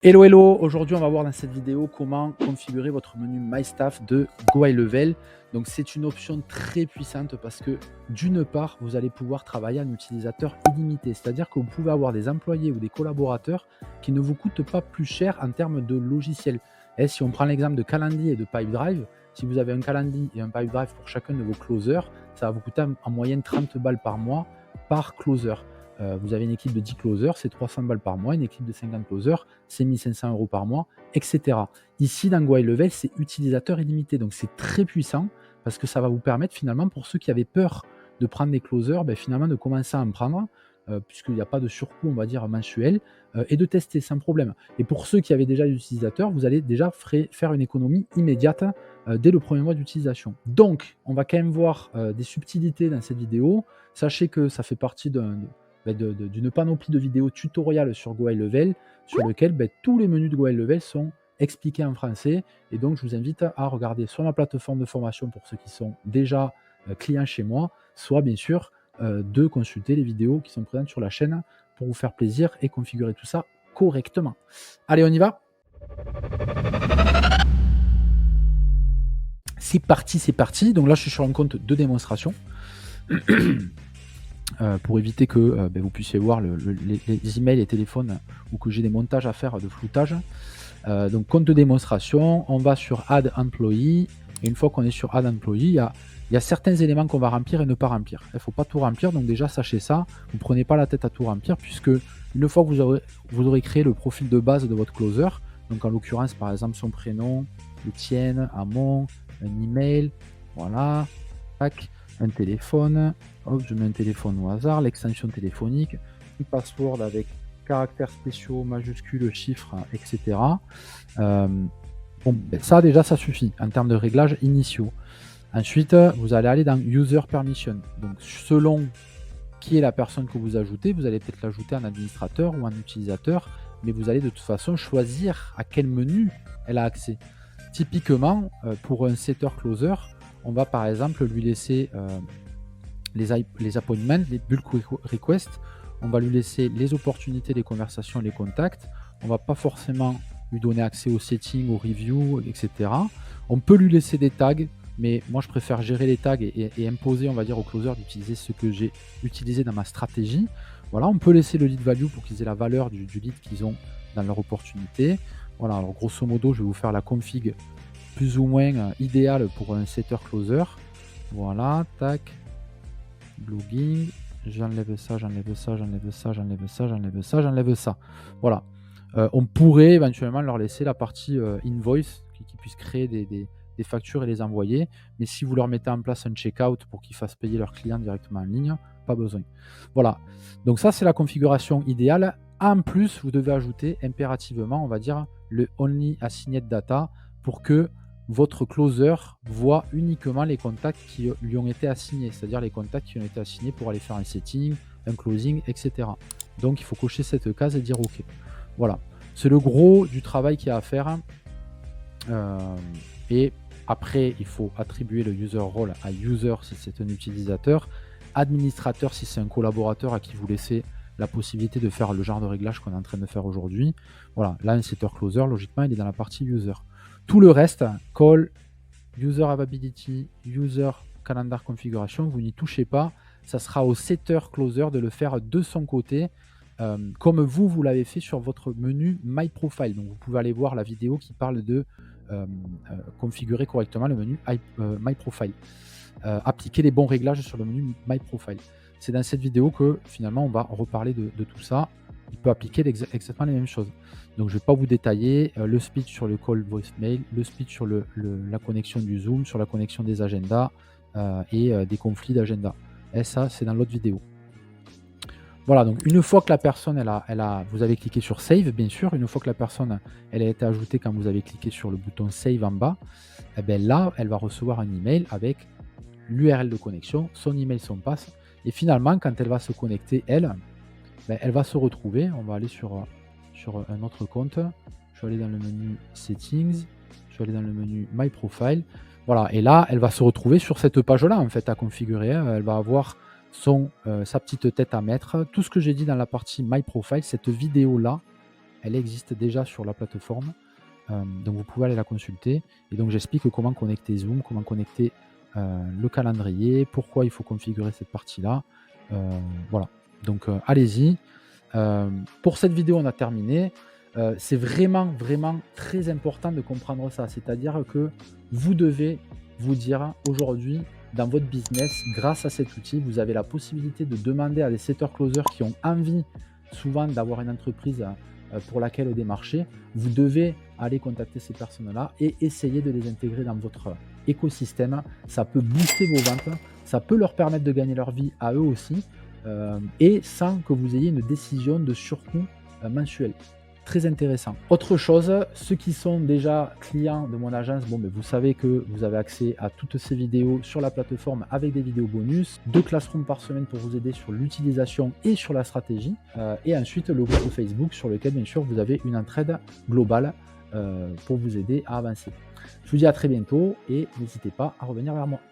Hello hello, aujourd'hui on va voir dans cette vidéo comment configurer votre menu My Staff de GoHighLevel. Donc c'est une option très puissante parce que d'une part vous allez pouvoir travailler en utilisateur illimité, c'est-à-dire que vous pouvez avoir des employés ou des collaborateurs qui ne vous coûtent pas plus cher en termes de logiciel. Et si on prend l'exemple de Calendly et de Pipedrive, si vous avez un Calendly et un Pipedrive pour chacun de vos closers, ça va vous coûter en moyenne 30 balles par mois par closer. Vous avez une équipe de 10 closers, c'est 300 balles par mois, une équipe de 50 closers, c'est 1500 € par mois, etc. Ici, dans GoHighLevel, c'est utilisateur illimité, donc c'est très puissant parce que ça va vous permettre finalement, pour ceux qui avaient peur de prendre des closers, finalement de commencer à en prendre, puisqu'il n'y a pas de surcoût, on va dire, mensuel, et de tester sans problème. Et pour ceux qui avaient déjà des utilisateurs, vous allez déjà faire une économie immédiate dès le premier mois d'utilisation. Donc, on va quand même voir des subtilités dans cette vidéo. Sachez que ça fait partie d'une panoplie de vidéos tutoriels sur GoHighLevel, sur lequel tous les menus de GoHighLevel sont expliqués en français. Et donc, je vous invite à regarder soit ma plateforme de formation pour ceux qui sont déjà clients chez moi, soit bien sûr de consulter les vidéos qui sont présentes sur la chaîne pour vous faire plaisir et configurer tout ça correctement. Allez, on y va. C'est parti. Donc là, je suis sur un compte de démonstration. Pour éviter que vous puissiez voir les emails et téléphones ou que j'ai des montages à faire de floutage. Donc compte de démonstration, on va sur Add Employee. Et une fois qu'on est sur Add Employee, il y a certains éléments qu'on va remplir et ne pas remplir. Il ne faut pas tout remplir, donc déjà sachez ça. Vous ne prenez pas la tête à tout remplir, puisque une fois que vous aurez créé le profil de base de votre closer, donc en l'occurrence par exemple son prénom, le tien, Amon, un email, voilà, tac, un téléphone, hop, je mets un téléphone au hasard, l'extension téléphonique, un password avec caractères spéciaux, majuscules, chiffres, etc. Ça déjà ça suffit en termes de réglages initiaux. Ensuite, vous allez aller dans User Permission. Donc selon qui est la personne que vous ajoutez, vous allez peut-être l'ajouter en administrateur ou en utilisateur, mais vous allez de toute façon choisir à quel menu elle a accès. Typiquement, pour un setter closer, on va par exemple lui laisser les appointments, les bulk requests, on va lui laisser les opportunités, les conversations, les contacts. On va pas forcément lui donner accès aux settings, aux reviews, etc. On peut lui laisser des tags, mais moi je préfère gérer les tags et imposer, on va dire, au closer d'utiliser ce que j'ai utilisé dans ma stratégie. Voilà, on peut laisser le lead value pour qu'ils aient la valeur du lead qu'ils ont dans leur opportunité. Voilà, alors grosso modo, je vais vous faire la config plus ou moins idéale pour un setter closer. Voilà, tac, blogging, j'enlève ça, j'enlève ça, j'enlève ça, j'enlève ça, j'enlève ça, j'enlève ça. Voilà. On pourrait éventuellement leur laisser la partie invoice qui puisse créer des factures et les envoyer. Mais si vous leur mettez en place un checkout pour qu'ils fassent payer leurs clients directement en ligne, pas besoin. Voilà. Donc ça, c'est la configuration idéale. En plus, vous devez ajouter impérativement, on va dire, le Only Assigned Data pour que votre closer voit uniquement les contacts qui lui ont été assignés, c'est-à-dire les contacts qui ont été assignés pour aller faire un setting, un closing, etc. Donc il faut cocher cette case et dire OK. Voilà, c'est le gros du travail qu'il y a à faire. Et après, il faut attribuer le user role à user si c'est un utilisateur, administrateur si c'est un collaborateur à qui vous laissez la possibilité de faire le genre de réglage qu'on est en train de faire aujourd'hui. Voilà, là, un setter closer, logiquement, il est dans la partie user. Tout le reste, call, user availability, user calendar configuration, vous n'y touchez pas. Ça sera au setter closer de le faire de son côté, comme vous l'avez fait sur votre menu My Profile. Donc vous pouvez aller voir la vidéo qui parle de configurer correctement le menu My Profile. Appliquer les bons réglages sur le menu My Profile. C'est dans cette vidéo que finalement on va reparler de tout ça. Il peut appliquer exactement les mêmes choses. Donc je ne vais pas vous détailler le speech sur le call voicemail, le speech sur la connexion du Zoom, sur la connexion des agendas et des conflits d'agenda. Et ça, c'est dans l'autre vidéo. Voilà, donc une fois que la personne, vous avez cliqué sur Save, bien sûr, une fois que la personne elle a été ajoutée quand vous avez cliqué sur le bouton Save en bas, et bien là, elle va recevoir un email avec l'URL de connexion, son email, son pass. Et finalement, quand elle va se connecter, elle va se retrouver. On va aller sur un autre compte. Je vais aller dans le menu Settings. Je vais aller dans le menu My Profile. Voilà, et là, elle va se retrouver sur cette page-là, en fait, à configurer. Elle va avoir sa petite tête à mettre. Tout ce que j'ai dit dans la partie My Profile, cette vidéo-là, elle existe déjà sur la plateforme. Donc vous pouvez aller la consulter et donc j'explique comment connecter Zoom, comment connecter, le calendrier, pourquoi il faut configurer cette partie-là, heu, voilà. Donc allez-y. Pour cette vidéo, on a terminé. C'est vraiment, vraiment très important de comprendre ça. C'est-à-dire que vous devez vous dire aujourd'hui, dans votre business, grâce à cet outil, vous avez la possibilité de demander à des setters closers qui ont envie souvent d'avoir une entreprise pour laquelle démarcher. Vous devez aller contacter ces personnes-là et essayer de les intégrer dans votre écosystème. Ça peut booster vos ventes, ça peut leur permettre de gagner leur vie à eux aussi, et sans que vous ayez une décision de surcoût mensuel. Très intéressant. Autre chose, ceux qui sont déjà clients de mon agence, bon, vous savez que vous avez accès à toutes ces vidéos sur la plateforme avec des vidéos bonus, 2 classrooms par semaine pour vous aider sur l'utilisation et sur la stratégie, et ensuite le groupe Facebook sur lequel bien sûr vous avez une entraide globale pour vous aider à avancer. Je vous dis à très bientôt et n'hésitez pas à revenir vers moi.